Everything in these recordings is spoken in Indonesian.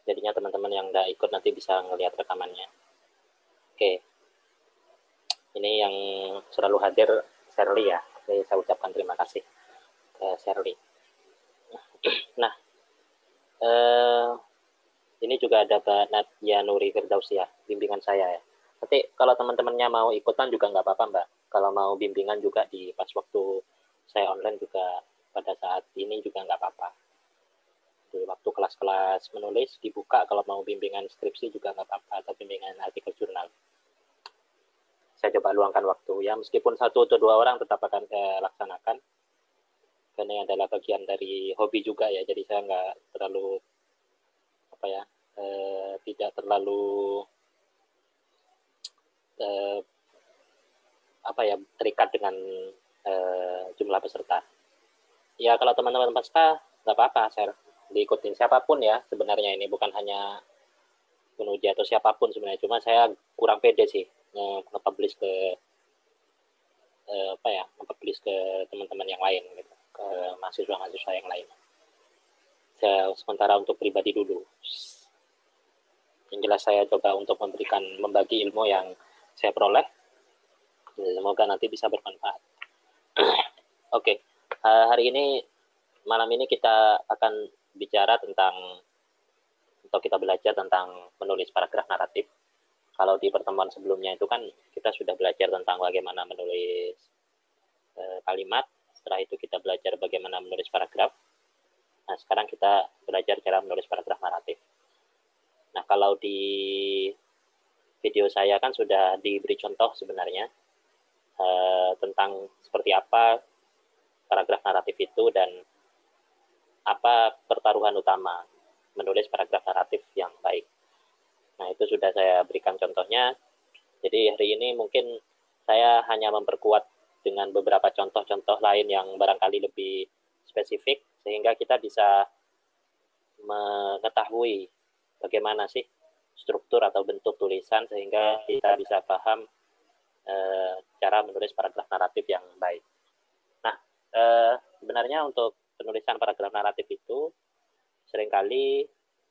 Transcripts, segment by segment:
Jadinya teman-teman yang nggak ikut nanti bisa ngelihat rekamannya. Oke, ini yang selalu hadir Shirley ya. Oke, saya ucapkan terima kasih ke Shirley. Nah, ini juga ada Mbak Nadia Nuri Firdausia, bimbingan saya ya. Nanti kalau teman-temannya mau ikutan juga nggak apa-apa Mbak. Kalau mau bimbingan juga di pas waktu saya online juga pada saat ini juga nggak apa-apa. Di waktu kelas-kelas menulis dibuka kalau mau bimbingan skripsi juga nggak apa-apa, atau bimbingan artikel jurnal. Saya coba luangkan waktu ya, meskipun 1 atau 2 orang tetap akan saya laksanakan. Karena ini adalah bagian dari hobi juga ya, jadi saya nggak terlalu apa ya, tidak terlalu apa ya, terikat dengan jumlah peserta. Ya kalau teman-teman pasca nggak apa-apa, share, diikutin siapapun ya sebenarnya, ini bukan hanya penuji atau siapapun sebenarnya, cuma saya kurang pede sih nge-publish ke apa ya, nge-publish ke teman-teman yang lain gitu, ke mahasiswa-mahasiswa yang lain. Saya sementara untuk pribadi dulu. Yang jelas saya coba untuk membagi ilmu yang saya peroleh. Semoga nanti bisa bermanfaat. Oke, hari ini, malam ini kita akan bicara tentang, atau kita belajar tentang menulis paragraf naratif. Kalau di pertemuan sebelumnya itu kan kita sudah belajar tentang bagaimana menulis kalimat, setelah itu kita belajar bagaimana menulis paragraf. Nah, sekarang kita belajar cara menulis paragraf naratif. Nah, kalau di video saya kan sudah diberi contoh sebenarnya tentang seperti apa paragraf naratif itu dan apa pertaruhan utama menulis paragraf naratif yang baik. Nah, itu sudah saya berikan contohnya. Jadi hari ini mungkin saya hanya memperkuat dengan beberapa contoh-contoh lain yang barangkali lebih spesifik, sehingga kita bisa mengetahui bagaimana sih struktur atau bentuk tulisan, sehingga kita bisa paham cara menulis paragraf naratif yang baik. Nah, sebenarnya untuk penulisan paragraf naratif itu seringkali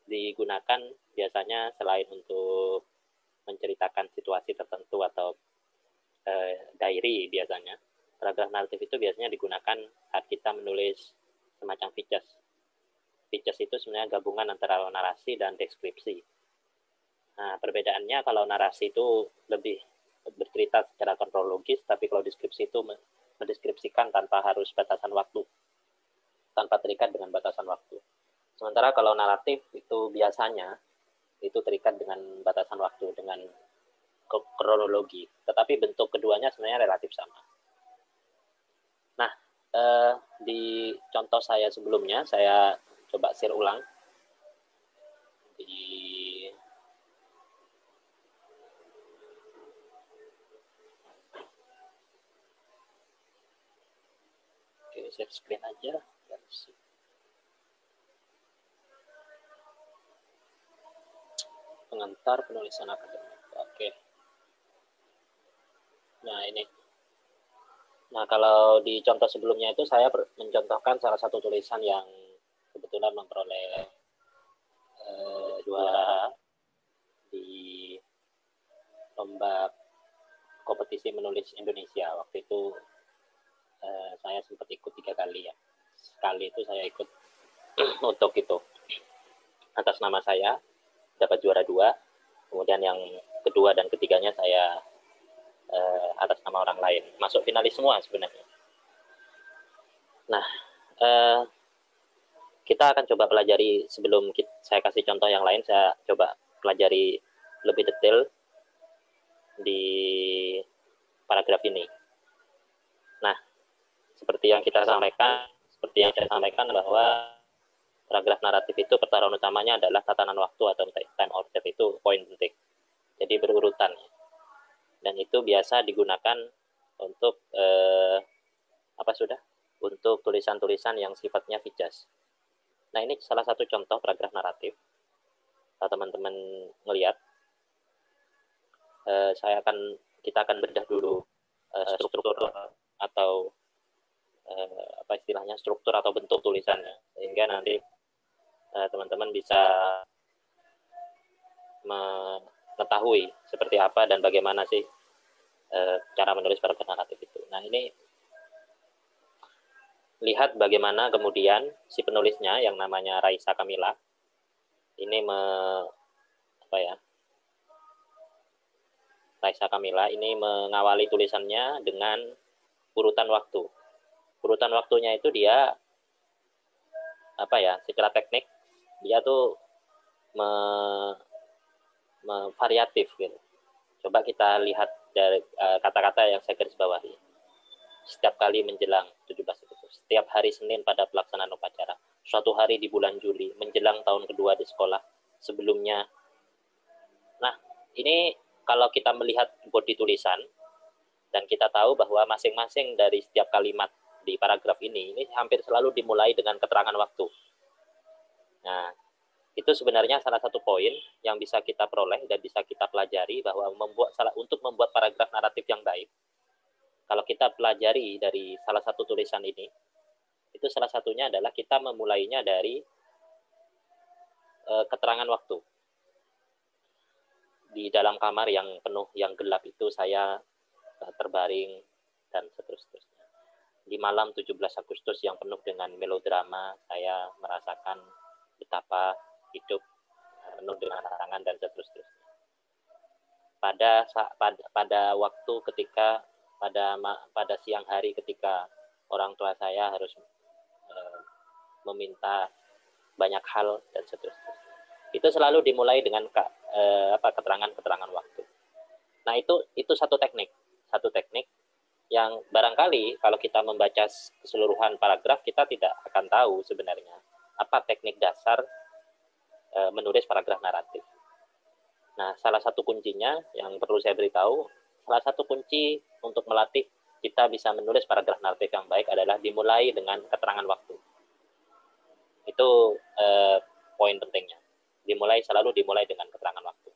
digunakan biasanya selain untuk menceritakan situasi tertentu atau diary biasanya. Paragraf naratif itu biasanya digunakan saat kita menulis semacam features. Features itu sebenarnya gabungan antara narasi dan deskripsi. Nah, perbedaannya kalau narasi itu lebih bercerita secara kronologis, tapi kalau deskripsi itu mendeskripsikan tanpa harus batasan waktu, tanpa terikat dengan batasan waktu. Sementara kalau naratif itu biasanya itu terikat dengan batasan waktu, dengan kronologi, tetapi bentuk keduanya sebenarnya relatif sama. Nah, di contoh saya sebelumnya, saya coba share ulang di share screen aja. Pengantar penulisan akademik. Oke. Nah, ini. Nah, kalau di contoh sebelumnya itu saya mencontohkan salah satu tulisan yang kebetulan memperoleh juara di lomba kompetisi menulis Indonesia. Waktu itu saya sempat ikut 3 kali ya. Sekali itu saya ikut untuk itu atas nama saya, dapat juara 2. Kemudian yang kedua dan ketiganya saya atas nama orang lain, masuk finalis semua sebenarnya. Nah, kita akan coba pelajari, sebelum saya kasih contoh yang lain, saya coba pelajari lebih detail di paragraf ini. Nah, seperti yang saya sampaikan bahwa paragraf naratif itu pertaruhan utamanya adalah tatanan waktu atau time order, itu poin penting. Jadi berurutan. Dan itu biasa digunakan untuk untuk tulisan-tulisan yang sifatnya fijas. Nah, ini salah satu contoh paragraf naratif. Kalau teman-teman melihat, kita akan bedah dulu struktur atau apa istilahnya, struktur atau bentuk tulisannya, sehingga nanti teman-teman bisa mengetahui seperti apa dan bagaimana sih cara menulis paragraf naratif itu. Nah, ini lihat bagaimana kemudian si penulisnya yang namanya Raisa Kamila ini Raisa Kamila ini mengawali tulisannya dengan urutan waktu. Urutan waktunya itu dia secara teknik dia tuh variatif gitu. Coba kita lihat dari kata-kata yang saya garis bawahi. Setiap kali menjelang 17 Agustus, setiap hari Senin pada pelaksanaan upacara, suatu hari di bulan Juli, menjelang tahun kedua di sekolah, sebelumnya. Nah, ini kalau kita melihat body tulisan, dan kita tahu bahwa masing-masing dari setiap kalimat di paragraf ini hampir selalu dimulai dengan keterangan waktu. Nah, itu sebenarnya salah satu poin yang bisa kita peroleh dan bisa kita pelajari bahwa untuk membuat paragraf naratif yang baik, kalau kita pelajari dari salah satu tulisan ini, itu salah satunya adalah kita memulainya dari keterangan waktu. Di dalam kamar yang penuh, yang gelap itu saya terbaring dan seterusnya. Di malam 17 Agustus yang penuh dengan melodrama, saya merasakan betapa hidup penuh dengan tantangan dan seterusnya. Pada waktu ketika pada siang hari ketika orang tua saya harus meminta banyak hal dan seterusnya. Itu selalu dimulai dengan keterangan waktu. Nah, itu satu teknik yang barangkali kalau kita membaca keseluruhan paragraf kita tidak akan tahu sebenarnya apa teknik dasar menulis paragraf naratif. Nah, salah satu kuncinya yang perlu saya beritahu, salah satu kunci untuk melatih kita bisa menulis paragraf naratif yang baik adalah dimulai dengan keterangan waktu. Itu poin pentingnya. Selalu dimulai dengan keterangan waktu.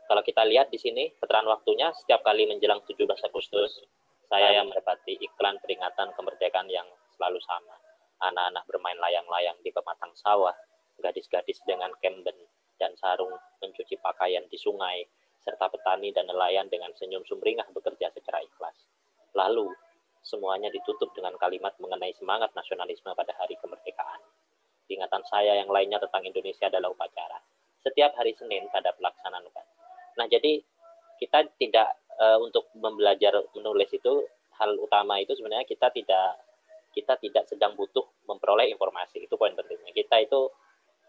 Kalau kita lihat di sini, keterangan waktunya setiap kali menjelang 17 Agustus, saya mendapati iklan peringatan kemerdekaan yang selalu sama. Anak-anak bermain layang-layang di pematang sawah, gadis-gadis dengan kemben dan sarung mencuci pakaian di sungai, serta petani dan nelayan dengan senyum sumringah bekerja secara ikhlas. Lalu, semuanya ditutup dengan kalimat mengenai semangat nasionalisme pada hari kemerdekaan. Ingatan saya yang lainnya tentang Indonesia adalah upacara. Setiap hari Senin pada pelaksanaan upacara. Nah, jadi kita tidak untuk belajar menulis itu hal utama itu sebenarnya kita tidak sedang butuh memperoleh informasi. Itu poin pentingnya. Kita itu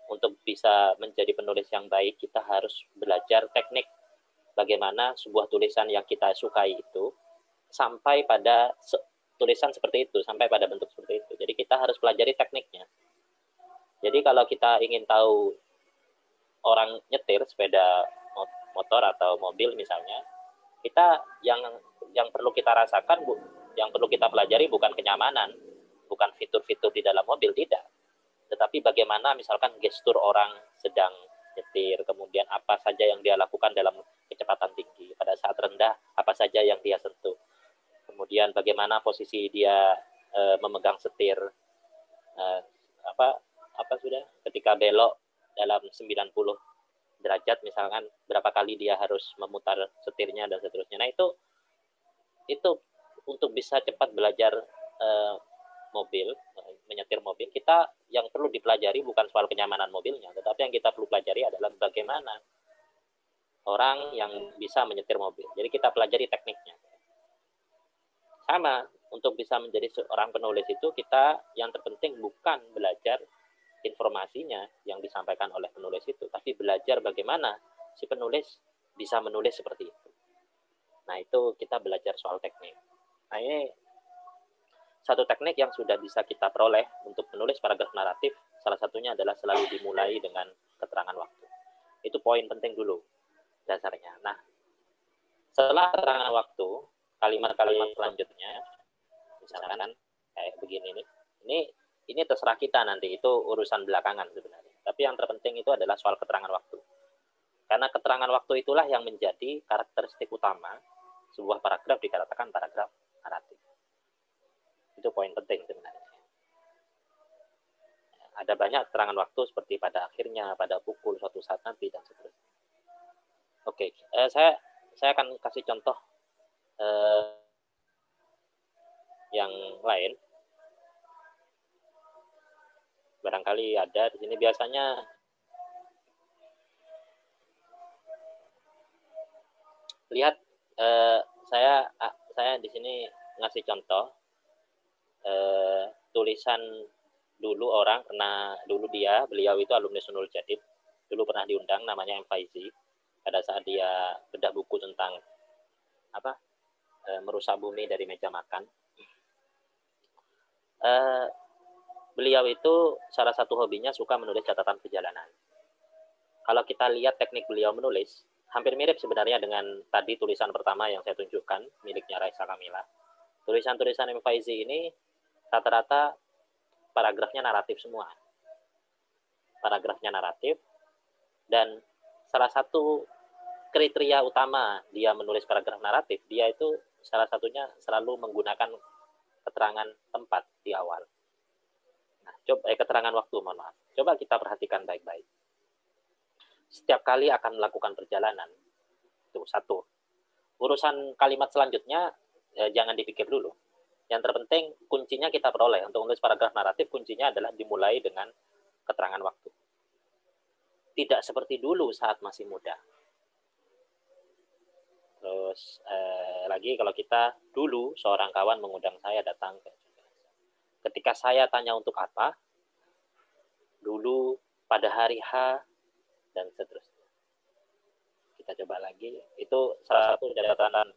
untuk bisa menjadi penulis yang baik kita harus belajar teknik bagaimana sebuah tulisan yang kita sukai itu sampai pada tulisan seperti itu, sampai pada bentuk seperti itu. Jadi kita harus pelajari tekniknya. Jadi kalau kita ingin tahu orang nyetir sepeda motor atau mobil misalnya, kita yang perlu kita rasakan, yang perlu kita pelajari bukan kenyamanan, bukan fitur-fitur di dalam mobil, tidak. Tetapi bagaimana misalkan gestur orang sedang nyetir, kemudian apa saja yang dia lakukan dalam kecepatan tinggi, pada saat rendah apa saja yang dia sentuh. Kemudian bagaimana posisi dia memegang setir, ketika belok dalam 90 derajat misalkan berapa kali dia harus memutar setirnya dan seterusnya. Nah, itu untuk bisa cepat belajar menyetir mobil, kita yang perlu dipelajari bukan soal kenyamanan mobilnya, tetapi yang kita perlu pelajari adalah bagaimana orang yang bisa menyetir mobil. Jadi kita pelajari tekniknya. Sama, untuk bisa menjadi seorang penulis itu kita yang terpenting bukan belajar informasinya yang disampaikan oleh penulis itu, tapi belajar bagaimana si penulis bisa menulis seperti itu. Nah, itu kita belajar soal teknik. Nah, ini satu teknik yang sudah bisa kita peroleh untuk menulis paragraf naratif, salah satunya adalah selalu dimulai dengan keterangan waktu. Itu poin penting dulu dasarnya. Nah, setelah keterangan waktu, kalimat-kalimat selanjutnya, misalkan kayak begini nih, ini terserah kita nanti, itu urusan belakangan sebenarnya. Tapi yang terpenting itu adalah soal keterangan waktu. Karena keterangan waktu itulah yang menjadi karakteristik utama sebuah paragraf dikatakan paragraf naratif. Itu poin penting sebenarnya. Ada banyak keterangan waktu seperti pada akhirnya, pada pukul, suatu saat nanti, dan seterusnya. Oke, saya akan kasih contoh yang lain. Barangkali ada di sini. Biasanya lihat, saya di sini ngasih contoh tulisan dulu orang pernah, beliau itu alumni Sunul Jadid, dulu pernah diundang, namanya M. Faizi, pada saat dia bedah buku tentang merusak bumi dari meja makan. Beliau itu salah satu hobinya suka menulis catatan perjalanan. Kalau kita lihat teknik beliau menulis, hampir mirip sebenarnya dengan tadi tulisan pertama yang saya tunjukkan, miliknya Raisa Kamila. Tulisan-tulisan M. Faizi ini rata-rata paragrafnya naratif semua. Paragrafnya naratif, dan salah satu kriteria utama dia menulis paragraf naratif, dia itu salah satunya selalu menggunakan keterangan tempat di awal. Nah, keterangan waktu, mohon maaf. Coba kita perhatikan baik-baik. Setiap kali akan melakukan perjalanan, itu satu. Urusan kalimat selanjutnya jangan dipikir dulu. Yang terpenting kuncinya kita peroleh. Untuk menulis paragraf naratif, kuncinya adalah dimulai dengan keterangan waktu. Tidak seperti dulu saat masih muda. Terus lagi kalau kita dulu, seorang kawan mengundang saya datang ke, ketika saya tanya untuk apa, dulu, pada hari H, dan seterusnya. Kita coba lagi. Itu salah satu catatan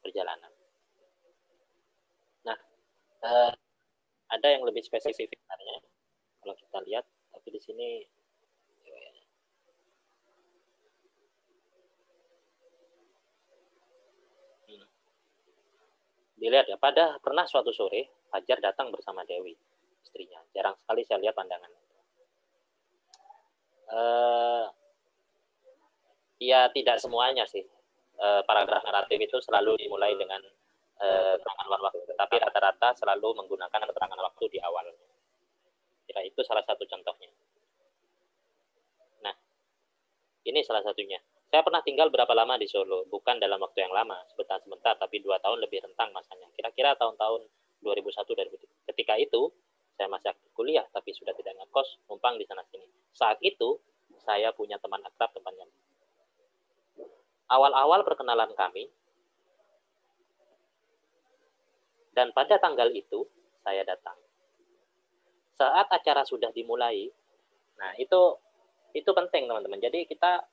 perjalanan. Nah, ada yang lebih spesifik sebenarnya kalau kita lihat, tapi di sini dilihat ya, pernah suatu sore Fajar datang bersama Dewi, istrinya. Jarang sekali saya lihat pandangan. Ya tidak semuanya sih. Paragraf naratif itu selalu dimulai dengan keterangan waktu, tapi rata-rata selalu menggunakan keterangan waktu di awalnya. Kira itu salah satu contohnya. Nah, ini salah satunya. Saya pernah tinggal berapa lama di Solo, bukan dalam waktu yang lama, sebentar-sebentar, tapi 2 tahun lebih rentang masanya. Kira-kira tahun-tahun 2001-2003. Ketika itu, saya masih aktif kuliah, tapi sudah tidak ngekos, numpang di sana-sini. Saat itu, saya punya teman akrab, temannya. Awal-awal perkenalan kami, dan pada tanggal itu, saya datang. Saat acara sudah dimulai, nah itu penting teman-teman. Jadi kita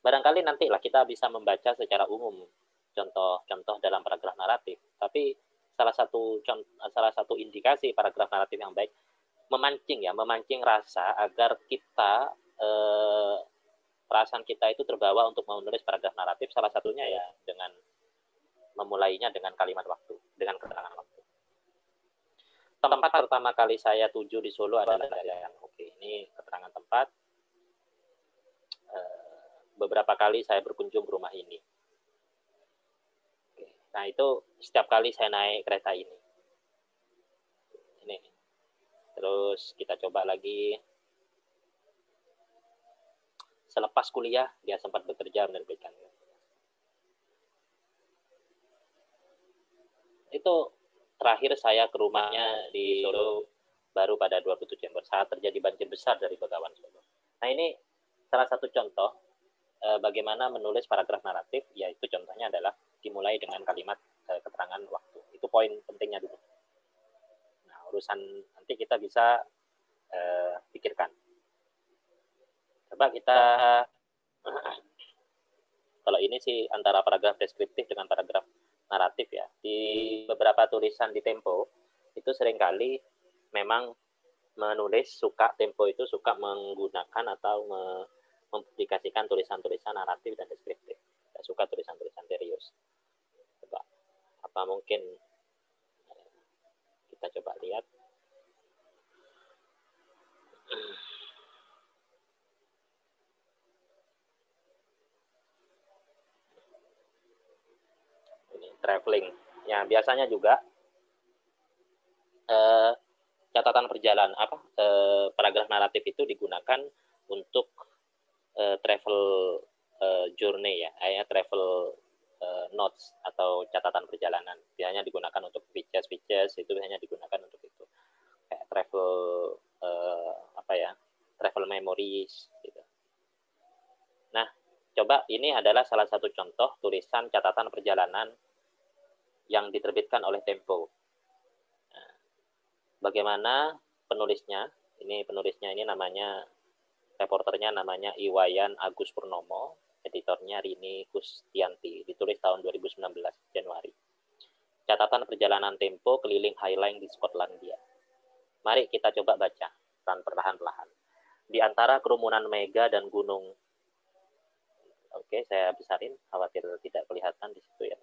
barangkali nantilah kita bisa membaca secara umum contoh-contoh dalam paragraf naratif. Tapi salah satu indikasi paragraf naratif yang baik memancing rasa agar kita perasaan kita itu terbawa untuk menulis paragraf naratif. Salah satunya ya dengan memulainya dengan kalimat waktu, dengan keterangan waktu. Tempat pertama kali saya tuju di Solo adalah yang ini keterangan tempat. Beberapa kali saya berkunjung ke rumah ini. Nah itu setiap kali saya naik kereta ini. Terus kita coba lagi. Selepas kuliah dia sempat bekerja menerbitkan. Itu terakhir saya ke rumahnya di Solo baru pada 27 Desember saat terjadi banjir besar dari Begawan Solo. Nah ini salah satu contoh bagaimana menulis paragraf naratif, yaitu contohnya adalah dimulai dengan kalimat keterangan waktu. Itu poin pentingnya dulu. Nah, urusan nanti kita bisa pikirkan. Coba kita kalau ini sih antara paragraf deskriptif dengan paragraf naratif ya. Di beberapa tulisan di Tempo itu seringkali memang menulis Tempo itu suka menggunakan atau mempublikasikan tulisan-tulisan naratif dan deskriptif. Tidak suka tulisan-tulisan serius. Coba apa mungkin kita coba lihat. Ini traveling. Ya biasanya juga catatan perjalanan paragraf naratif itu digunakan untuk travel journey ya, travel notes atau catatan perjalanan. Biasanya digunakan untuk speeches itu biasanya digunakan untuk itu. Kayak travel travel memories gitu. Nah, coba ini adalah salah satu contoh tulisan catatan perjalanan yang diterbitkan oleh Tempo. Nah, bagaimana penulisnya? Penulisnya ini namanya, reporternya namanya Iwayan Agus Purnomo, editornya Rini Kustianti, ditulis tahun 2019 Januari. Catatan perjalanan Tempo keliling Highline di Skotlandia. Mari kita coba baca perlahan-lahan. Di antara kerumunan mega dan gunung. Oke, saya besarin, khawatir tidak kelihatan di situ ya.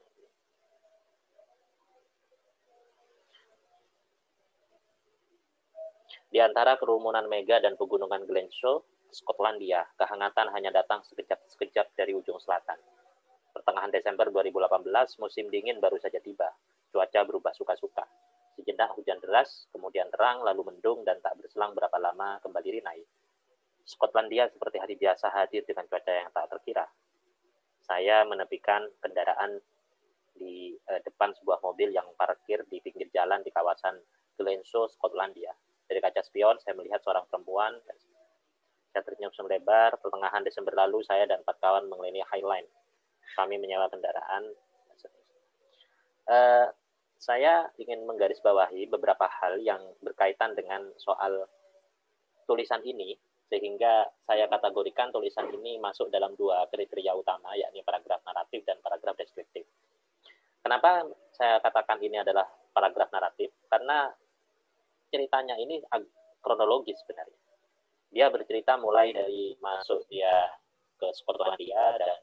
Di antara kerumunan mega dan pegunungan Glenshaw, Skotlandia, kehangatan hanya datang sekejap dari ujung selatan. Pertengahan Desember 2018, musim dingin baru saja tiba. Cuaca berubah suka-suka. Sejenak hujan deras, kemudian terang, lalu mendung, dan tak berselang berapa lama kembali rinai. Skotlandia seperti hari biasa hadir dengan cuaca yang tak terkira. Saya menepikan kendaraan di depan sebuah mobil yang parkir di pinggir jalan di kawasan Glenshaw, Skotlandia. Dari kaca spion, saya melihat seorang perempuan. Saya tersenyum lebar. Pertengahan Desember lalu, saya dan 4 kawan mengelilingi Highline. Kami menyewa kendaraan. Saya ingin menggarisbawahi beberapa hal yang berkaitan dengan soal tulisan ini, sehingga saya kategorikan tulisan ini masuk dalam 2 kriteria utama, yakni paragraf naratif dan paragraf deskriptif. Kenapa saya katakan ini adalah paragraf naratif? Karena ceritanya ini kronologis sebenarnya. Dia bercerita mulai dari masuk dia ke Skotlandia dan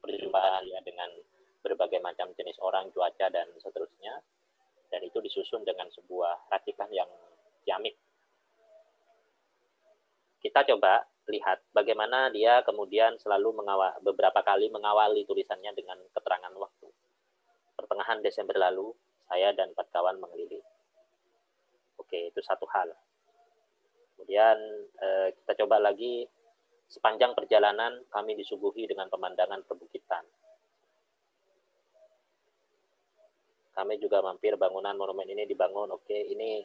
perjumpaan dia dengan berbagai macam jenis orang, cuaca, dan seterusnya. Dan itu disusun dengan sebuah racikan yang ciamik. Kita coba lihat bagaimana dia kemudian selalu beberapa kali mengawali tulisannya dengan keterangan waktu. Pertengahan Desember lalu, saya dan 4 kawan mengelilingi. Oke, itu satu hal. Kemudian kita coba lagi, sepanjang perjalanan kami disuguhi dengan pemandangan perbukitan. Kami juga mampir bangunan monumen ini dibangun. Oke, ini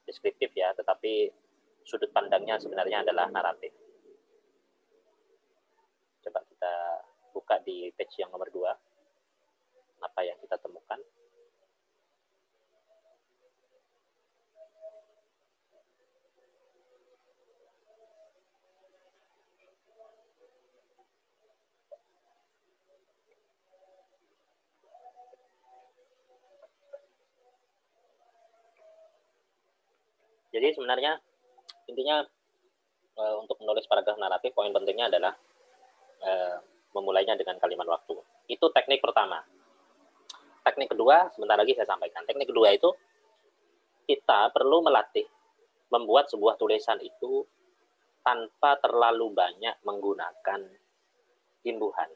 deskriptif ya, tetapi sudut pandangnya sebenarnya adalah naratif. Coba kita buka di page yang nomor 2. Apa yang kita temukan? Jadi sebenarnya intinya untuk menulis paragraf naratif, poin pentingnya adalah memulainya dengan kalimat waktu. Itu teknik pertama. Teknik kedua, sebentar lagi saya sampaikan. Teknik kedua itu, kita perlu melatih membuat sebuah tulisan itu tanpa terlalu banyak menggunakan imbuhan.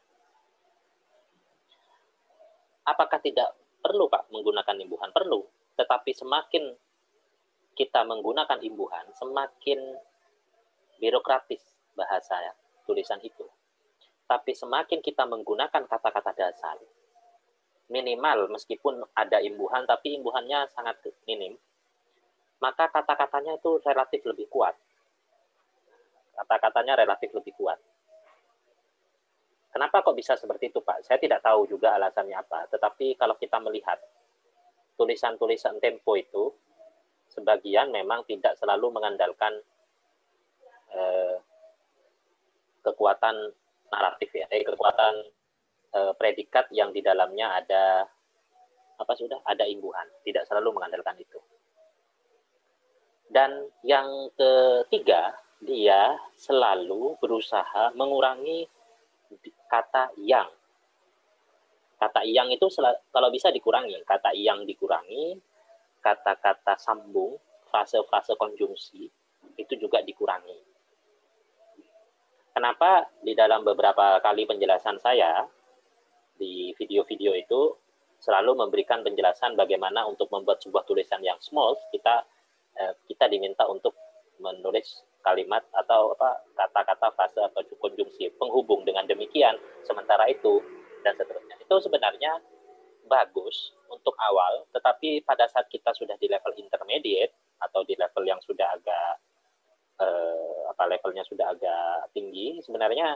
Apakah tidak perlu, Pak, menggunakan imbuhan? Perlu. Tetapi semakin kita menggunakan imbuhan, semakin birokratis bahasa tulisan itu. Tapi semakin kita menggunakan kata-kata dasar, minimal meskipun ada imbuhan, tapi imbuhannya sangat minim, maka kata-katanya itu relatif lebih kuat. Kata-katanya relatif lebih kuat. Kenapa kok bisa seperti itu, Pak? Saya tidak tahu juga alasannya apa. Tetapi kalau kita melihat tulisan-tulisan Tempo itu, sebagian memang tidak selalu mengandalkan kekuatan naratif ya, kekuatan predikat yang di dalamnya ada ada imbuhan, tidak selalu mengandalkan itu. Dan yang ketiga, dia selalu berusaha mengurangi kata yang. Kata yang itu kalau bisa dikurangi, kata yang dikurangi, kata-kata sambung, frase-frase konjungsi itu juga dikurangi. Kenapa di dalam beberapa kali penjelasan saya di video-video itu selalu memberikan penjelasan bagaimana untuk membuat sebuah tulisan yang small, kita kita diminta untuk menulis kalimat atau kata-kata, frase atau konjungsi penghubung dengan demikian, sementara itu, dan seterusnya. Itu sebenarnya bagus untuk awal, tetapi pada saat kita sudah di level intermediate atau di level yang sudah agak levelnya sudah agak tinggi, sebenarnya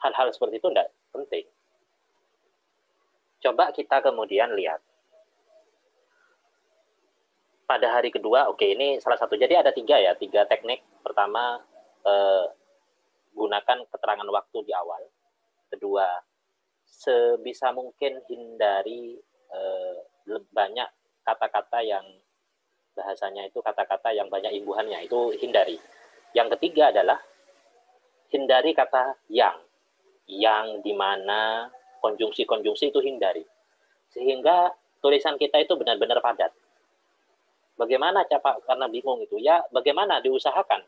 hal-hal seperti itu tidak penting. Coba kita kemudian lihat pada hari kedua. Oke, ini salah satu. Jadi ada tiga teknik. Pertama, gunakan keterangan waktu di awal. Kedua, sebisa mungkin hindari banyak kata-kata yang bahasanya itu kata-kata yang banyak imbuhannya, itu hindari. Yang ketiga adalah hindari kata yang di mana konjungsi-konjungsi itu hindari, sehingga tulisan kita itu benar-benar padat. Bagaimana Pak? Karena bingung itu ya, bagaimana diusahakan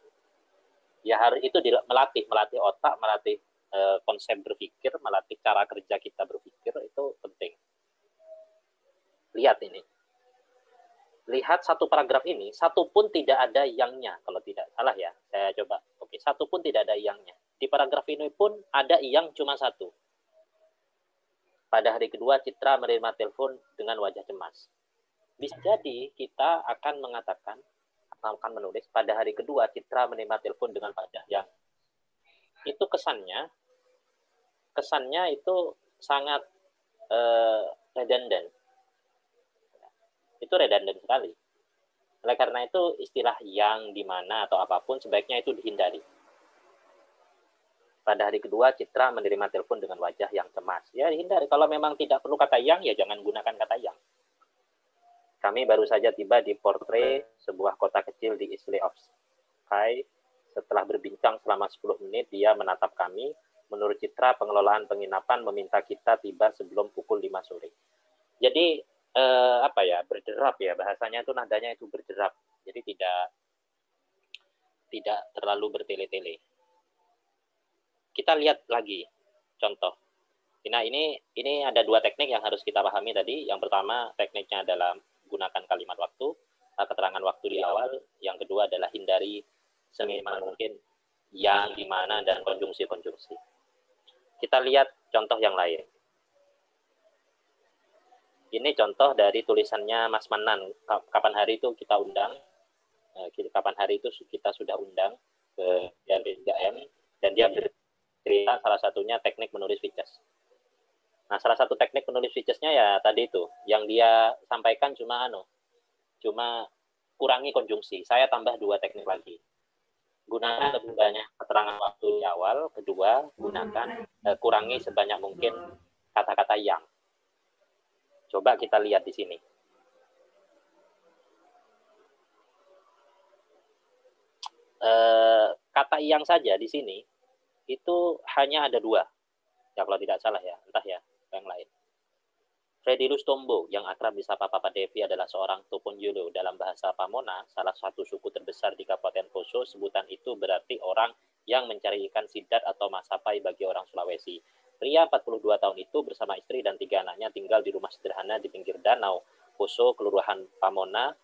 ya, harus itu melatih otak, melatih konsep berpikir, melatih cara kerja kita berpikir, itu penting. Lihat ini, lihat satu paragraf ini, satu pun tidak ada yangnya, kalau tidak salah ya, saya coba. Oke, satu pun tidak ada yangnya. Di paragraf ini pun ada yang cuma satu. Pada hari kedua, Citra menerima telepon dengan wajah cemas. Bisa jadi kita akan mengatakan, akan menulis, pada hari kedua, Citra menerima telepon dengan wajah yang itu kesannya itu sangat redundant. Itu redundant sekali. Oleh karena itu istilah yang, di mana, atau apapun sebaiknya itu dihindari. Pada hari kedua, Citra menerima telepon dengan wajah yang cemas. Ya dihindari. Kalau memang tidak perlu kata yang, ya jangan gunakan kata yang. Kami baru saja tiba di Portray, sebuah kota kecil di Isle of Skye. Setelah berbincang selama 10 menit, dia menatap kami. Menurut Citra, pengelolaan penginapan meminta kita tiba sebelum pukul 5 sore. Jadi berderap ya, bahasanya itu nadanya itu berderap, jadi tidak terlalu bertele-tele. Kita lihat lagi contoh. Nah, ini ada dua teknik yang harus kita pahami tadi. Yang pertama, tekniknya adalah gunakan kalimat waktu, keterangan waktu di awal. Yang kedua adalah hindari seminimal mungkin yang, di mana, dan konjungsi-konjungsi. Kita lihat contoh yang lain. Ini contoh dari tulisannya Mas Manan. Kapan hari itu kita undang, kapan hari itu kita sudah undang ke DLP3M, dan dia bercerita salah satunya teknik menulis features. Nah, salah satu teknik menulis features-nya ya tadi itu, yang dia sampaikan cuma kurangi konjungsi. Saya tambah 2 teknik lagi. Gunakan lebih banyak keterangan waktu di awal. Kedua, kurangi sebanyak mungkin kata-kata yang. Coba kita lihat di sini. Kata yang saja di sini itu hanya ada 2. Ya kalau tidak salah ya, entah ya yang lain. Fredilus Tombo, yang akrab disapa Papa Devi, adalah seorang Toponjolo. Dalam bahasa Pamona, salah satu suku terbesar di Kabupaten Poso. Sebutan itu berarti orang yang mencari ikan sidat atau masapai bagi orang Sulawesi. Pria 42 tahun itu bersama istri dan 3 anaknya tinggal di rumah sederhana di pinggir danau Poso, Kelurahan Pamona,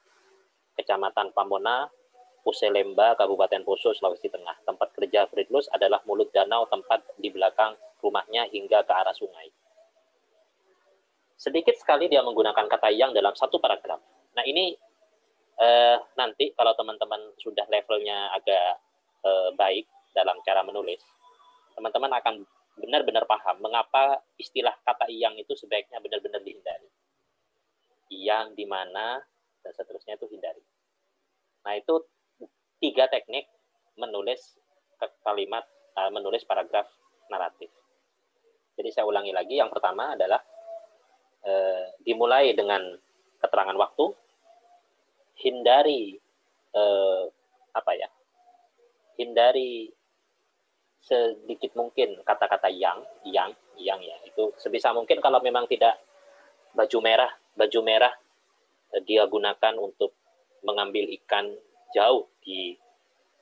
Kecamatan Pamona, Puselemba, Kabupaten Poso, Sulawesi Tengah. Tempat kerja Fredilus adalah mulut danau, tempat di belakang rumahnya hingga ke arah sungai. Sedikit sekali dia menggunakan kata yang dalam satu paragraf. Nah ini nanti kalau teman-teman sudah levelnya agak baik dalam cara menulis, teman-teman akan benar-benar paham mengapa istilah kata yang itu sebaiknya benar-benar dihindari. Yang, di mana, dan seterusnya itu hindari. Nah itu 3 teknik menulis kalimat, menulis paragraf naratif. Jadi saya ulangi lagi, yang pertama adalah dimulai dengan keterangan waktu, hindari hindari sedikit mungkin kata-kata yang ya, itu sebisa mungkin. Kalau memang tidak, baju merah dia gunakan untuk mengambil ikan jauh di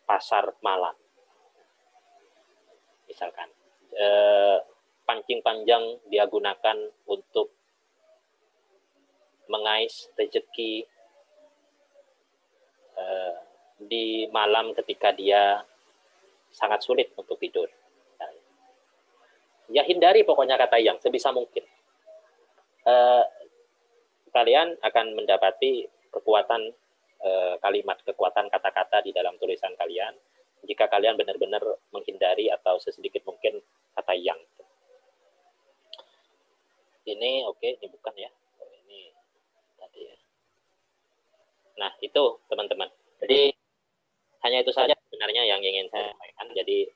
pasar malam, misalkan. Pancing panjang dia gunakan untuk mengais rezeki di malam ketika dia sangat sulit untuk tidur. Ya hindari pokoknya kata yang sebisa mungkin. Kalian akan mendapati kekuatan kalimat, kekuatan kata-kata di dalam tulisan kalian jika kalian benar-benar menghindari atau sesedikit mungkin kata yang. Ini oke, ini bukan ya. Oh, ini tadi ya. Nah, itu teman-teman. Jadi hanya itu saja sebenarnya yang ingin saya sampaikan. Jadi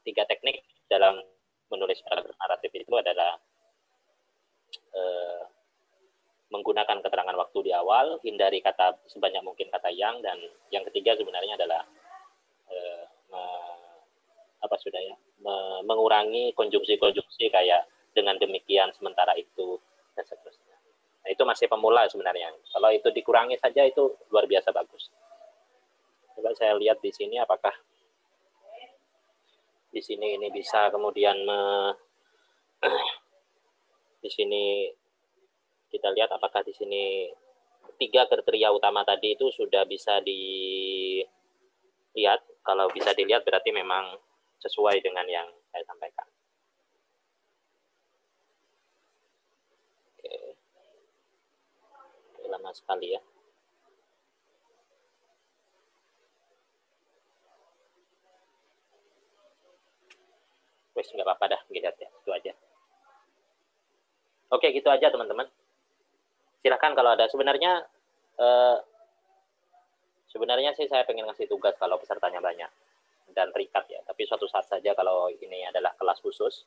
3 teknik dalam menulis paragraf naratif itu adalah menggunakan keterangan waktu di awal, hindari kata sebanyak mungkin kata yang, dan yang ketiga sebenarnya adalah mengurangi konjungsi-konjungsi kayak dengan demikian, sementara itu, dan seterusnya. Nah, itu masih pemula sebenarnya. Kalau itu dikurangi saja itu luar biasa bagus. Coba saya lihat di sini apakah di sini ini bisa kemudian di sini kita lihat apakah di sini 3 kriteria utama tadi itu sudah bisa dilihat. Kalau bisa dilihat berarti memang sesuai dengan yang saya sampaikan. Oke. Lama sekali ya. Wes nggak apa-apa dah, lihat ya, itu aja. Oke, gitu aja teman-teman. Silahkan kalau ada. Sebenarnya sih saya pengen ngasih tugas kalau pesertanya banyak dan terikat ya. Tapi suatu saat saja kalau ini adalah kelas khusus,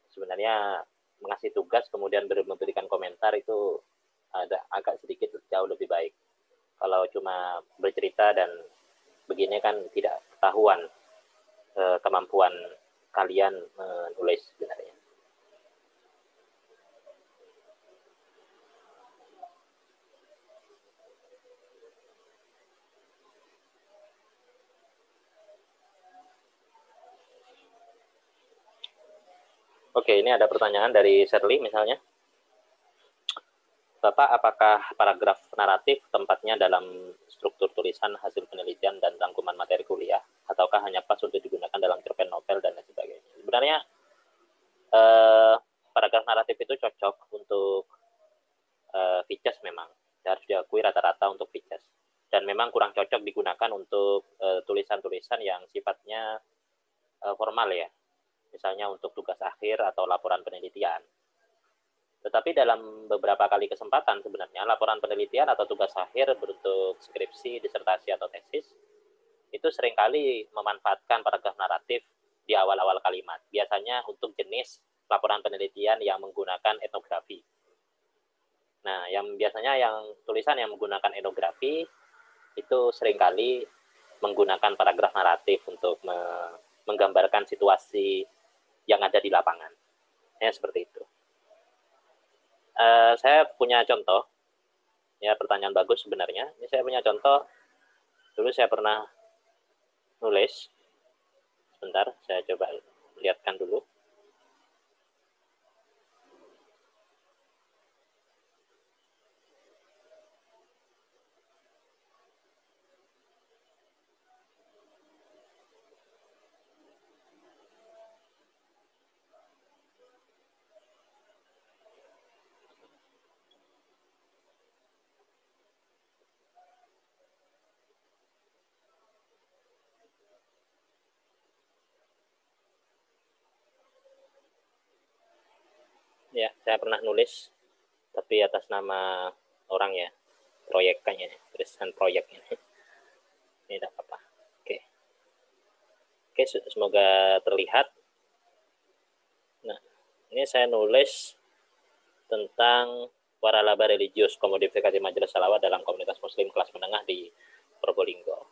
sebenarnya mengasih tugas kemudian memberikan komentar itu ada agak sedikit jauh lebih baik. Kalau cuma bercerita dan begini kan tidak ketahuan kemampuan kalian menulis sebenarnya. Oke, ini ada pertanyaan dari Shirley misalnya. Bapak, apakah paragraf naratif tempatnya dalam struktur tulisan hasil penelitian dan rangkuman materi kuliah, ataukah hanya pas untuk digunakan dalam cerpen novel dan lain sebagainya? Sebenarnya paragraf naratif itu cocok untuk features memang. Harus diakui rata-rata untuk features. Dan memang kurang cocok digunakan untuk tulisan-tulisan yang sifatnya formal ya. Misalnya untuk tugas akhir atau laporan penelitian. Tetapi dalam beberapa kali kesempatan sebenarnya laporan penelitian atau tugas akhir berbentuk skripsi, disertasi, atau tesis itu seringkali memanfaatkan paragraf naratif di awal-awal kalimat. Biasanya untuk jenis laporan penelitian yang menggunakan etnografi. Nah, biasanya tulisan yang menggunakan etnografi itu seringkali menggunakan paragraf naratif untuk menggambarkan situasi yang ada di lapangan. Ya, seperti itu. Saya punya contoh, ya pertanyaan bagus sebenarnya. Ini saya punya contoh, dulu saya pernah nulis, sebentar saya coba lihatkan dulu. Ya, saya pernah nulis, tapi atas nama orang ya, proyek kayaknya, tulisan proyek ini. Ini tidak apa-apa. Oke, semoga terlihat. Nah, ini saya nulis tentang waralaba religius komodifikasi majelis salawat dalam komunitas muslim kelas menengah di Probolinggo.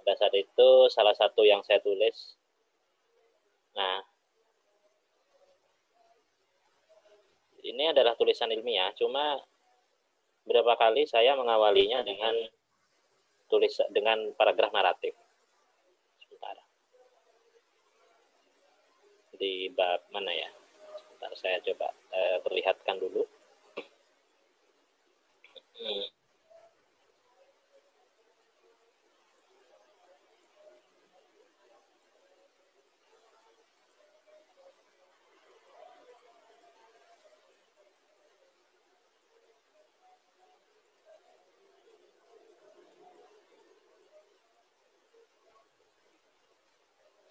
Pada saat itu salah satu yang saya tulis, nah ini adalah tulisan ilmiah, cuma berapa kali saya mengawalinya dengan paragraf naratif. Sebentar. Di bab mana ya? Sebentar saya coba perlihatkan dulu.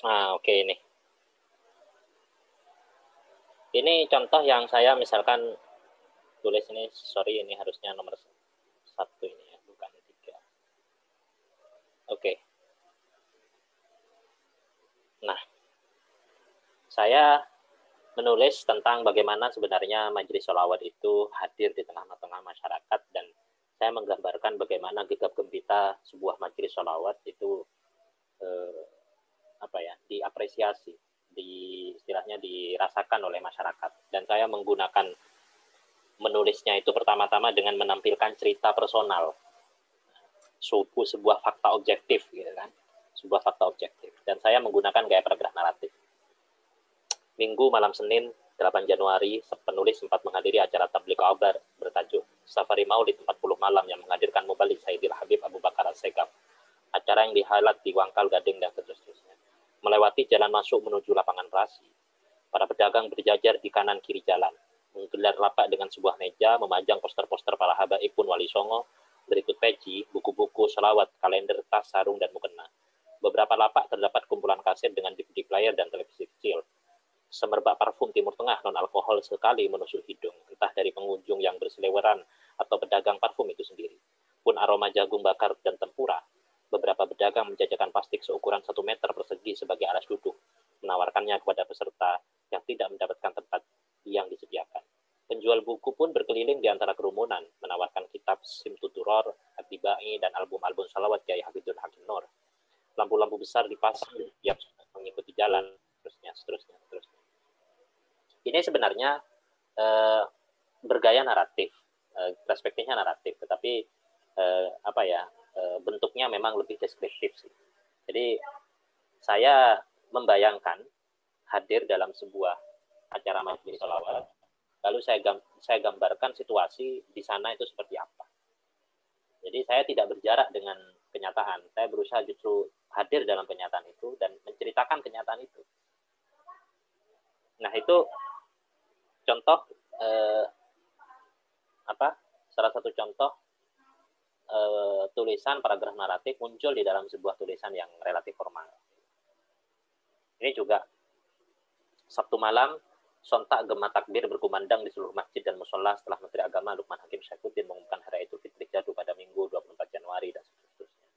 Nah, oke ini. Ini contoh yang saya misalkan tulis ini, sorry ini harusnya nomor 1 ini ya, bukan 3. Oke. Nah, saya menulis tentang bagaimana sebenarnya majelis sholawat itu hadir di tengah-tengah masyarakat, dan saya menggambarkan bagaimana gegap gempita sebuah majelis sholawat itu diapresiasi, istilahnya dirasakan oleh masyarakat. Dan saya menggunakan menulisnya itu pertama-tama dengan menampilkan cerita personal, sebuah fakta objektif gitu kan, sebuah fakta objektif. Dan saya menggunakan gaya paragraf naratif. Minggu malam Senin 8 Januari, penulis sempat menghadiri acara tabligh akbar bertajuk Safari Maulid 40 Malam yang menghadirkan Mubalik Sayyidil Habib Abu Bakar As-Segaf. Acara yang dihighlight di Wangkal Gading dan seterusnya. Melewati jalan masuk menuju lapangan rasi. Para pedagang berjajar di kanan kiri jalan. Menggelar lapak dengan sebuah meja, memajang poster-poster para habaib pun Wali Songo, berikut peci, buku-buku, selawat, kalender, tas, sarung, dan mukena. Beberapa lapak terdapat kumpulan kaset dengan DVD player dan televisi kecil. Semerbak parfum Timur Tengah non-alkohol sekali menusuk hidung, entah dari pengunjung yang berseliweran atau pedagang parfum itu sendiri. Pun aroma jagung bakar dan tempura. Beberapa pedagang menjajakan plastik seukuran 1 meter persegi sebagai alas duduk, menawarkannya kepada peserta yang tidak mendapatkan tempat yang disediakan. Penjual buku pun berkeliling di antara kerumunan, menawarkan kitab Simtuturor, Atibai, dan album-album salawat Kiai Hafidul Hakim Nur. Lampu-lampu besar dipasang yang mengikuti jalan, seterusnya. Ini sebenarnya bergaya naratif, perspektifnya naratif, tetapi bentuknya memang lebih deskriptif sih. Jadi saya membayangkan hadir dalam sebuah acara majelis sholawat, lalu saya gambarkan situasi di sana itu seperti apa. Jadi saya tidak berjarak dengan kenyataan, saya berusaha justru hadir dalam kenyataan itu dan menceritakan kenyataan itu. Nah itu contoh salah satu contoh tulisan paragraf naratif muncul di dalam sebuah tulisan yang relatif formal. Ini juga Sabtu malam, sontak gema takbir berkumandang di seluruh masjid dan musola setelah Menteri Agama Lukman Hakim Saifuddin mengumumkan hari Idul Fitri jatuh pada Minggu 24 Januari dan seterusnya.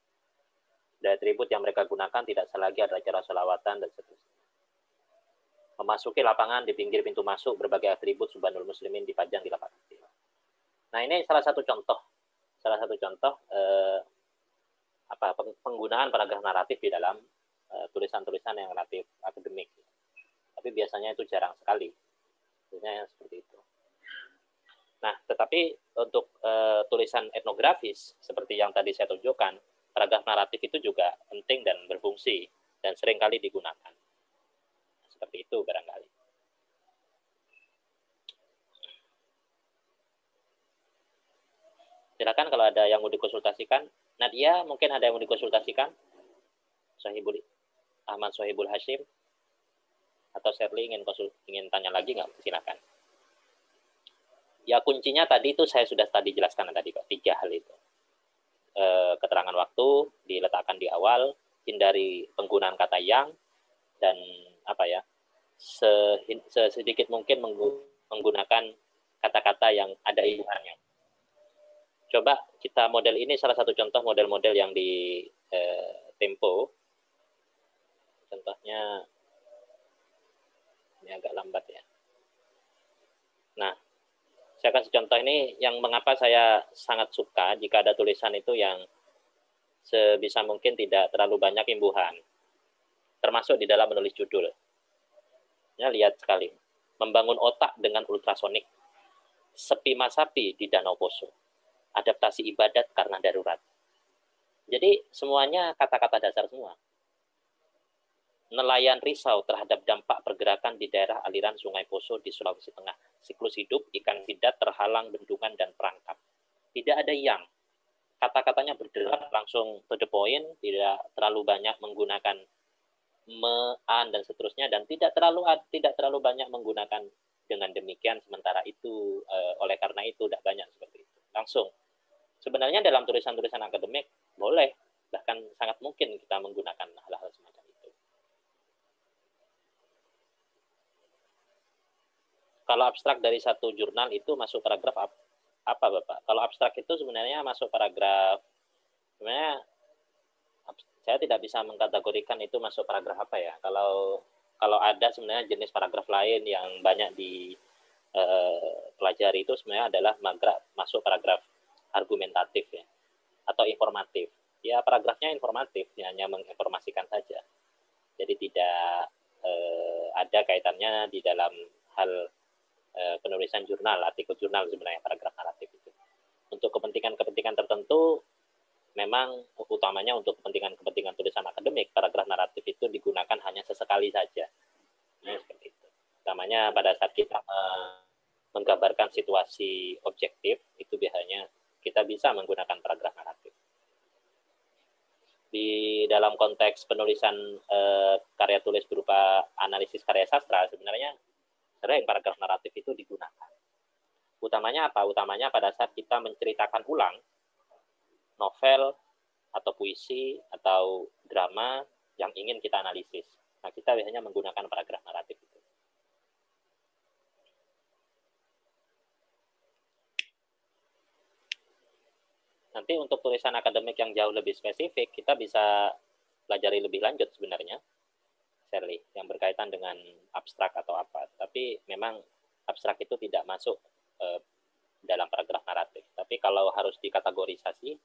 Dan atribut yang mereka gunakan tidak selagi ada acara sholawatan dan seterusnya. Memasuki lapangan di pinggir pintu masuk, berbagai atribut Subhanul Muslimin dipajang di lapangan. Nah ini salah satu contoh penggunaan paragraf naratif di dalam tulisan-tulisan yang relatif akademik. Tapi biasanya itu jarang sekali. Biasanya seperti itu. Nah, tetapi untuk tulisan etnografis seperti yang tadi saya tunjukkan, paragraf naratif itu juga penting dan berfungsi dan seringkali digunakan. Seperti itu barangkali. Silakan kalau ada yang mau dikonsultasikan. Nadia, mungkin ada yang mau dikonsultasikan? Ahmad Sohibul Hashim atau Sherly ingin tanya lagi nggak? Silakan. Ya kuncinya tadi itu saya sudah jelaskan tadi kok, 3 hal itu. Keterangan waktu diletakkan di awal, hindari penggunaan kata yang, dan sedikit mungkin menggunakan kata-kata yang ada ilmuannya. Coba kita model ini salah satu contoh model-model yang di Tempo. Contohnya ini agak lambat ya. Nah, saya kasih contoh ini yang mengapa saya sangat suka jika ada tulisan itu yang sebisa mungkin tidak terlalu banyak imbuhan, termasuk di dalam menulis judul. Ya, lihat sekali. Membangun otak dengan ultrasonik. Sepi masapi di Danau Poso. Adaptasi ibadat karena darurat. Jadi semuanya kata-kata dasar semua. Nelayan risau terhadap dampak pergerakan di daerah aliran Sungai Poso di Sulawesi Tengah. Siklus hidup ikan bidat terhalang bendungan dan perangkap. Tidak ada yang. Kata-katanya berderap langsung to the point, tidak terlalu banyak menggunakan me-an dan seterusnya, dan tidak terlalu banyak menggunakan dengan demikian sementara itu, oleh karena itu tidak banyak seperti itu. Langsung. Sebenarnya dalam tulisan-tulisan akademik boleh, bahkan sangat mungkin kita menggunakan hal-hal semacam itu. kalau abstrak dari satu jurnal itu masuk paragraf apa Bapak? Kalau abstrak itu sebenarnya masuk paragraf, sebenarnya saya tidak bisa mengkategorikan itu masuk paragraf apa ya. Kalau ada sebenarnya jenis paragraf lain yang banyak di pelajari itu sebenarnya adalah masuk paragraf argumentatif ya, atau informatif. Ya paragrafnya informatif, ya, hanya menginformasikan saja. Jadi tidak ada kaitannya di dalam hal penulisan jurnal, artikel jurnal sebenarnya paragraf naratif itu. Untuk kepentingan-kepentingan tertentu, memang utamanya untuk kepentingan-kepentingan tulisan akademik, paragraf naratif itu digunakan hanya sesekali saja. Nah, seperti itu. Utamanya pada saat kita menggambarkan situasi objektif, itu biasanya kita bisa menggunakan paragraf naratif. Di dalam konteks penulisan karya tulis berupa analisis karya sastra, sebenarnya sering paragraf naratif itu digunakan. Utamanya apa? Utamanya pada saat kita menceritakan ulang novel atau puisi atau drama yang ingin kita analisis. Nah, kita biasanya menggunakan paragraf naratif itu. Nanti untuk tulisan akademik yang jauh lebih spesifik, kita bisa pelajari lebih lanjut sebenarnya, Shirley, yang berkaitan dengan abstrak atau apa. Tapi memang abstrak itu tidak masuk dalam paragraf naratif. Tapi kalau harus dikategorisasi,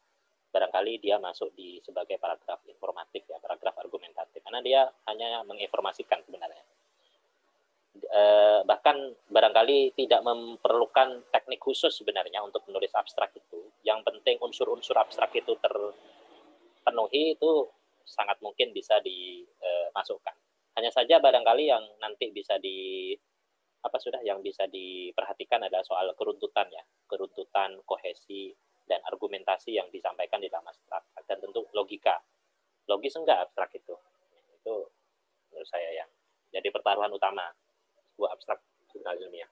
barangkali dia masuk sebagai paragraf informatif ya, paragraf argumentatif, karena dia hanya menginformasikan sebenarnya. Bahkan barangkali tidak memerlukan teknik khusus sebenarnya untuk menulis abstrak itu. Yang penting unsur-unsur abstrak itu terpenuhi, itu sangat mungkin bisa dimasukkan. Hanya saja barangkali yang nanti bisa yang bisa diperhatikan adalah soal keruntutan ya, keruntutan, kohesi, dan argumentasi yang disampaikan di dalam abstrak, dan tentu logika. Logis enggak abstrak itu menurut saya yang jadi pertaruhan utama sebuah abstrak jurnal ilmiah.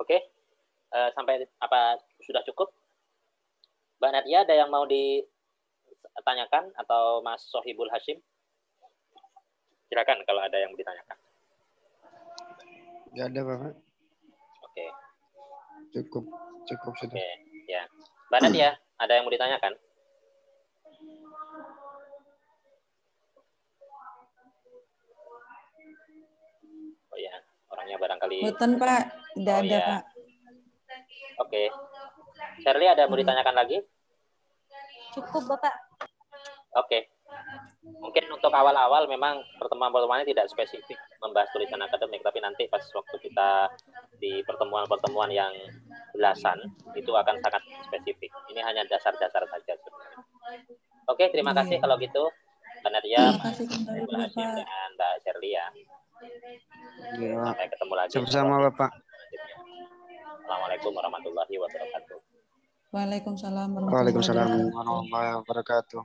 Oke, sampai apa sudah cukup? Mbak Nadia, ada yang mau ditanyakan atau Mas Sohibul Hashim? Silakan kalau ada yang mau ditanyakan. Tidak ada, Bapak. Oke. Cukup sudah. Oke, ya. Mbak Nadia, ada yang mau ditanyakan? Oh ya, orangnya barangkali. Betul, Pak. Tidak ada, ya. Pak. Oke. Shirley, ada yang mau ditanyakan lagi? Cukup, Bapak. Oke. Mungkin untuk awal-awal memang pertemuan-pertemuannya tidak spesifik membahas tulisan akademik, tapi nanti pas waktu kita di pertemuan-pertemuan yang belasan, itu akan sangat spesifik. Ini hanya dasar-dasar saja sebenarnya. Oke, terima kasih kalau gitu. Mbak Nadia, Pak Hashim, dan Mbak Shirley ya. Sampai ketemu lagi. Sama-sama, Bapak. Assalamualaikum warahmatullahi wabarakatuh. Waalaikumsalam warahmatullahi wabarakatuh.